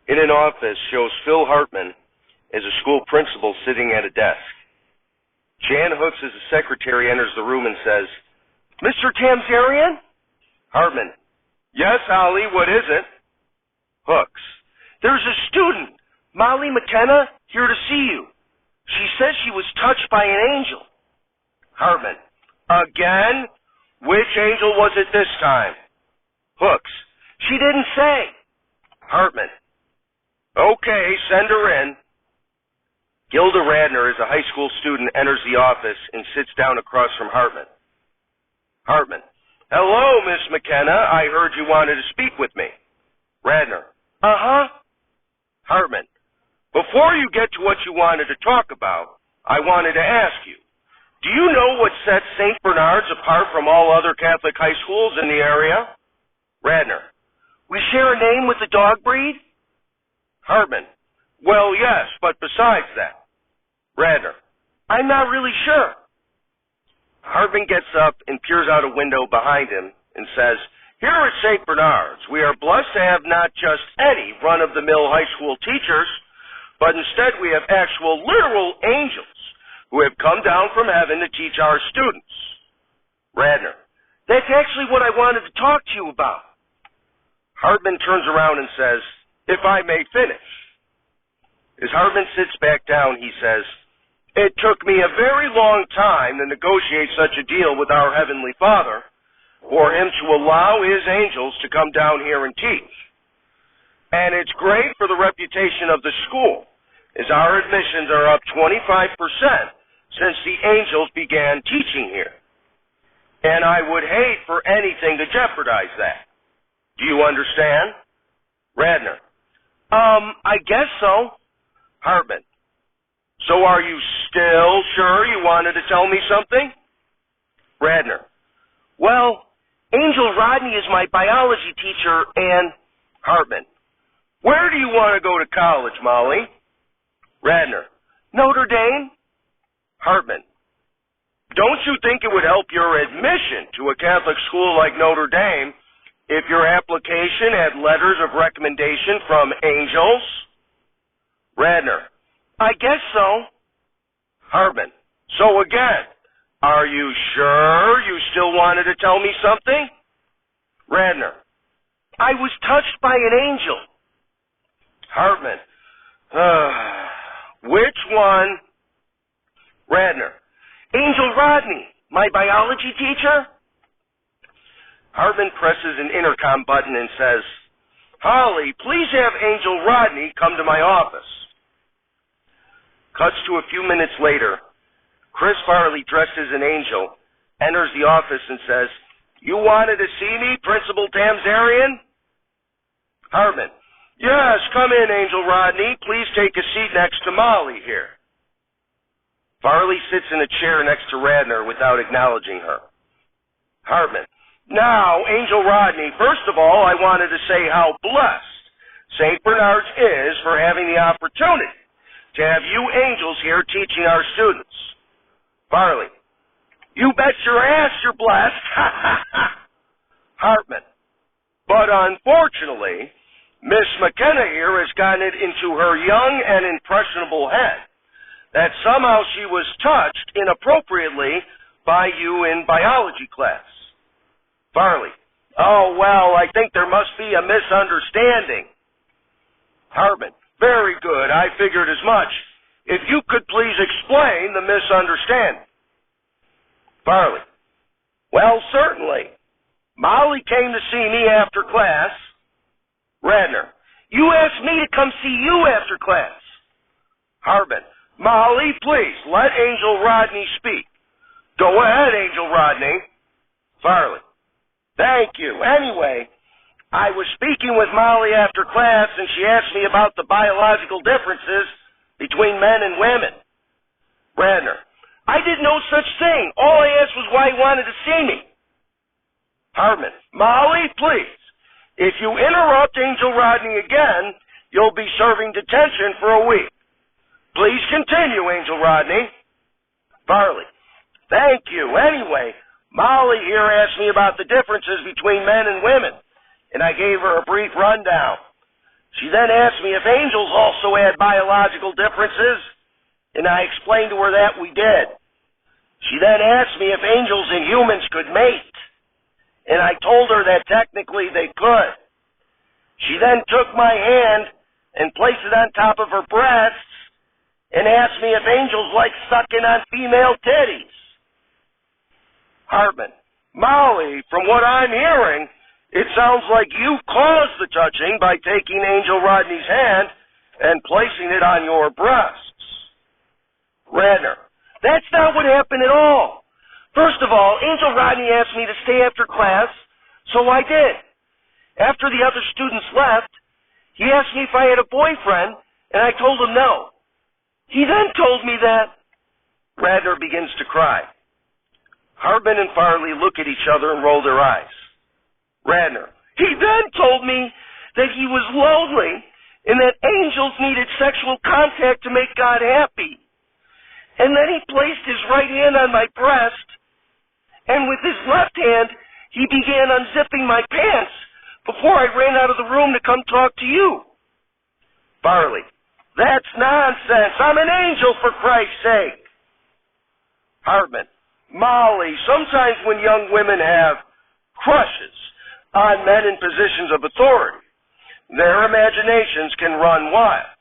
in an office shows Phil Hartman as a school principal sitting at a desk. Jan Hooks, as the secretary, enters the room and says, "Mr. Tamzarian?" Hartman, "Yes, Holly, what is it?" Hooks, "There's a student, Molly McKenna, here to see you. She says she was touched by an angel." Hartman, "Again? Which angel was it this time?" Hooks, "She didn't say." Hartman, "Okay, send her in." Gilda Radner, as a high school student, enters the office and sits down across from Hartman. Hartman, "Hello, Miss McKenna. I heard you wanted to speak with me." Radner, "Uh-huh." Hartman, "Before you get to what you wanted to talk about, I wanted to ask you, do you know what sets St. Bernard's apart from all other Catholic high schools in the area?" Radner, "We share a name with the dog breed?" Hartman, "Well, yes, but besides that." Radner, "I'm not really sure." Hartman gets up and peers out a window behind him and says, "Here at St. Bernard's, we are blessed to have not just any run-of-the-mill high school teachers, but instead we have actual literal angels who have come down from heaven to teach our students." Radner, "That's actually what I wanted to talk to you about." Hartman turns around and says, "If I may finish." As Hartman sits back down, he says, "It took me a very long time to negotiate such a deal with our Heavenly Father for him to allow his angels to come down here and teach. And it's great for the reputation of the school, as our admissions are up 25% since the angels began teaching here. And I would hate for anything to jeopardize that. Do you understand?" Radner, I guess so." Hartman, "So are you still sure you wanted to tell me something?" Radner, "Well, Angel Rodney is my biology teacher and..." Hartman, "Where do you want to go to college, Molly?" Radner, "Notre Dame." Hartman, "Don't you think it would help your admission to a Catholic school like Notre Dame if your application had letters of recommendation from angels?" Radner, "I guess so." Hartman, "So again, are you sure you still wanted to tell me something?" Radner, "I was touched by an angel." Hartman, "Which one?" Radner, "Angel Rodney, my biology teacher." Hartman presses an intercom button and says, "Holly, please have Angel Rodney come to my office." Cuts to a few minutes later. Chris Farley, dressed as an angel, enters the office and says, "You wanted to see me, Principal Tamzarian?" Hartman, "Yes, come in, Angel Rodney. Please take a seat next to Molly here." Farley sits in a chair next to Radner without acknowledging her. Hartman, "Now, Angel Rodney, first of all, I wanted to say how blessed St. Bernard's is for having the opportunity to have you angels here teaching our students." Farley, "You bet your ass you're blessed." Hartman, "But unfortunately, Miss McKenna here has gotten it into her young and impressionable head that somehow she was touched inappropriately by you in biology class." Farley, "Oh, well, I think there must be a misunderstanding." Hartman, "Very good. I figured as much. If you could please explain the misunderstanding." Farley, "Well, certainly. Molly came to see me after class." Radner, "You asked me to come see you after class." Hartman, "Molly, please, let Angel Rodney speak." "Go ahead, Angel Rodney." Farley, "Thank you. Anyway, I was speaking with Molly after class, and she asked me about the biological differences between men and women." Radner, "I did no such thing. All I asked was why he wanted to see me." Hartman, "Molly, please. If you interrupt Angel Rodney again, you'll be serving detention for a week. Please continue, Angel Rodney." Farley, "Thank you. Anyway, Molly here asked me about the differences between men and women, and I gave her a brief rundown. She then asked me if angels also had biological differences, and I explained to her that we did. She then asked me if angels and humans could mate, and I told her that technically they could. She then took my hand and placed it on top of her breasts and asked me if angels like sucking on female titties. Hartman: Molly, from what I'm hearing, it sounds like you caused the touching by taking Angel Rodney's hand and placing it on your breasts. Radner: That's not what happened at all. First of all, Angel Rodney asked me to stay after class, so I did. After the other students left, he asked me if I had a boyfriend, and I told him no. He then told me that... Radner begins to cry. Hartman and Farley look at each other and roll their eyes. Radner: He then told me that he was lonely and that angels needed sexual contact to make God happy. And then he placed his right hand on my breast, and with his left hand, he began unzipping my pants before I ran out of the room to come talk to you. Farley: That's nonsense. I'm an angel, for Christ's sake. Hartman: Molly, sometimes when young women have crushes on men in positions of authority, their imaginations can run wild.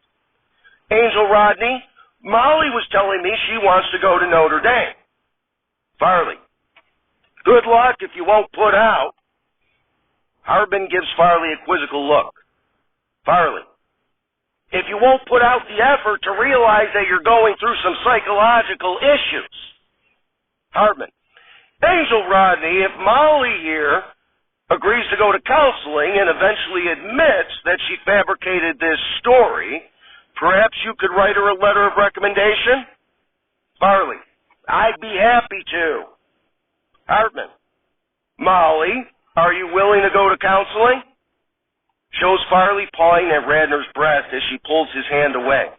Angel Rodney, Molly was telling me she wants to go to Notre Dame. Farley: Good luck if you won't put out. Hartman gives Farley a quizzical look. Farley: If you won't put out the effort to realize that you're going through some psychological issues. Hartman: Angel Rodney, if Molly here agrees to go to counseling and eventually admits that she fabricated this story, perhaps you could write her a letter of recommendation? Farley: I'd be happy to. Hartman: Molly, are you willing to go to counseling? Shows Farley pawing at Radner's breast as she pulls his hand away.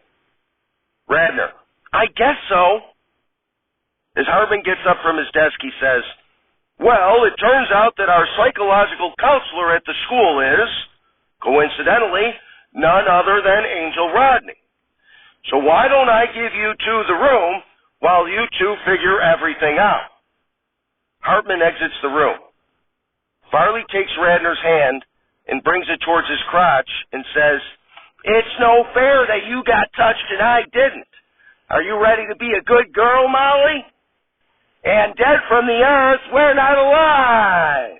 Radner: I guess so. As Hartman gets up from his desk, he says, Well, it turns out that our psychological counselor at the school is, coincidentally, none other than Angel Rodney. So why don't I give you two the room while you two figure everything out? Hartman exits the room. Farley takes Radner's hand and brings it towards his crotch and says, It's no fair that you got touched and I didn't. Are you ready to be a good girl, Molly? And dead from the earth, we're not alive.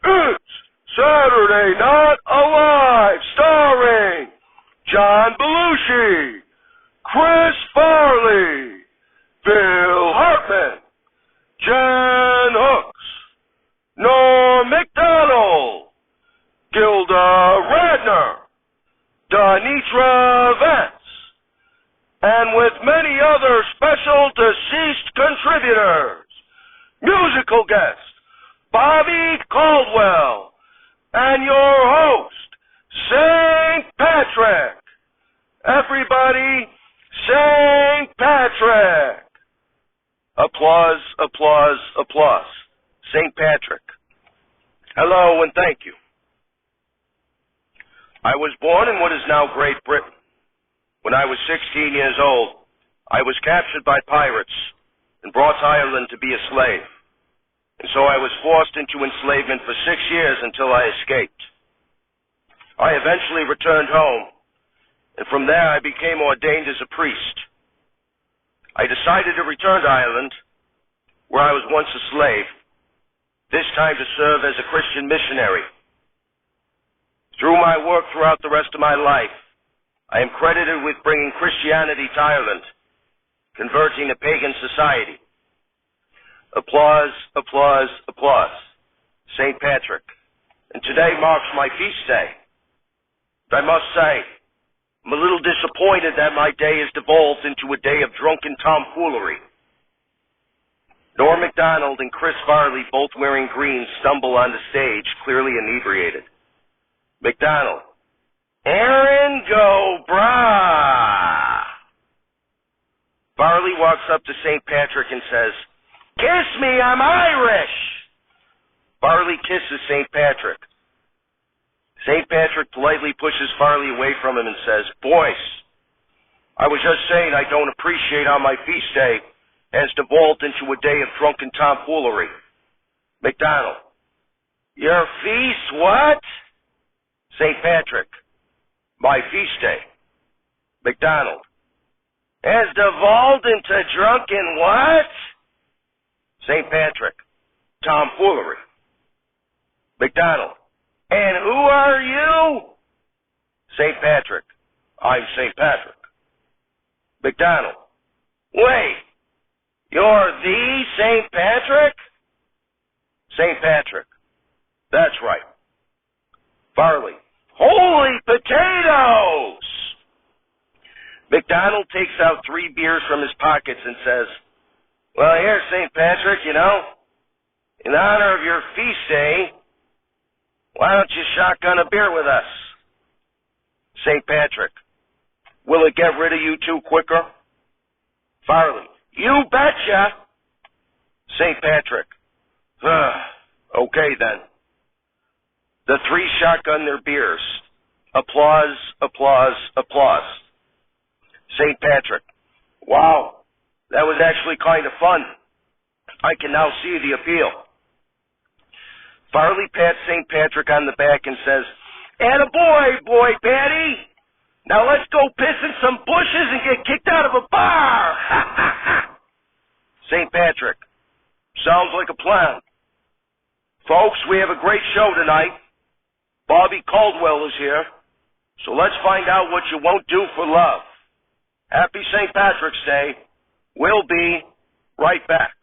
It's Saturday Not Alive, starring John Belushi, Chris Farley, Bill Hartman, Jen Hooks, Norm MacDonald, Gilda Radner, Danitra Vance, and with many other special deceased contributors. Musical guest, Bobby Caldwell, and your host, St. Patrick. Everybody, St. Patrick. Applause, applause, applause. St. Patrick. Hello and thank you. I was born in what is now Great Britain. When I was 16 years old, I was captured by pirates and brought to Ireland to be a slave. And so I was forced into enslavement for 6 years until I escaped. I eventually returned home, and from there I became ordained as a priest. I decided to return to Ireland, where I was once a slave, this time to serve as a Christian missionary. Through my work throughout the rest of my life, I am credited with bringing Christianity to Ireland, converting a pagan society. Applause, applause, applause. St. Patrick. And today marks my feast day. But I must say, I'm a little disappointed that my day has devolved into a day of drunken tomfoolery. Norm MacDonald and Chris Farley, both wearing green, stumble on the stage, clearly inebriated. MacDonald: Aaron, go brah! Farley walks up to St. Patrick and says, Kiss me, I'm Irish! Farley kisses St. Patrick. St. Patrick politely pushes Farley away from him and says, "Boys, I was just saying I don't appreciate how my feast day has devolved into a day of drunken tomfoolery." McDonald, "Your feast what?" St. Patrick, "My feast day." McDonald, "Has devolved into drunken what?" St. Patrick, "Tomfoolery." McDonald, "And who are you?" St. Patrick, "I'm St. Patrick." McDonald, "Wait, you're the St. Patrick?" St. Patrick, "That's right." Farley, "Holy potatoes!" McDonald takes out 3 beers from his pockets and says, "Well, here, St. Patrick, in honor of your feast day, why don't you shotgun a beer with us?" St. Patrick, "Will it get rid of you 2 quicker?" Farley, "You betcha." St. Patrick, "Okay then." The 3 shotgun their beers. Applause, applause, applause. St. Patrick, "Wow, that was actually kind of fun. I can now see the appeal." Farley pats St. Patrick on the back and says, "Attaboy, boy Patty. Now let's go piss in some bushes and get kicked out of a bar." St. Patrick, "Sounds like a plan. Folks, we have a great show tonight. Bobby Caldwell is here, so let's find out what you won't do for love. Happy St. Patrick's Day. We'll be right back."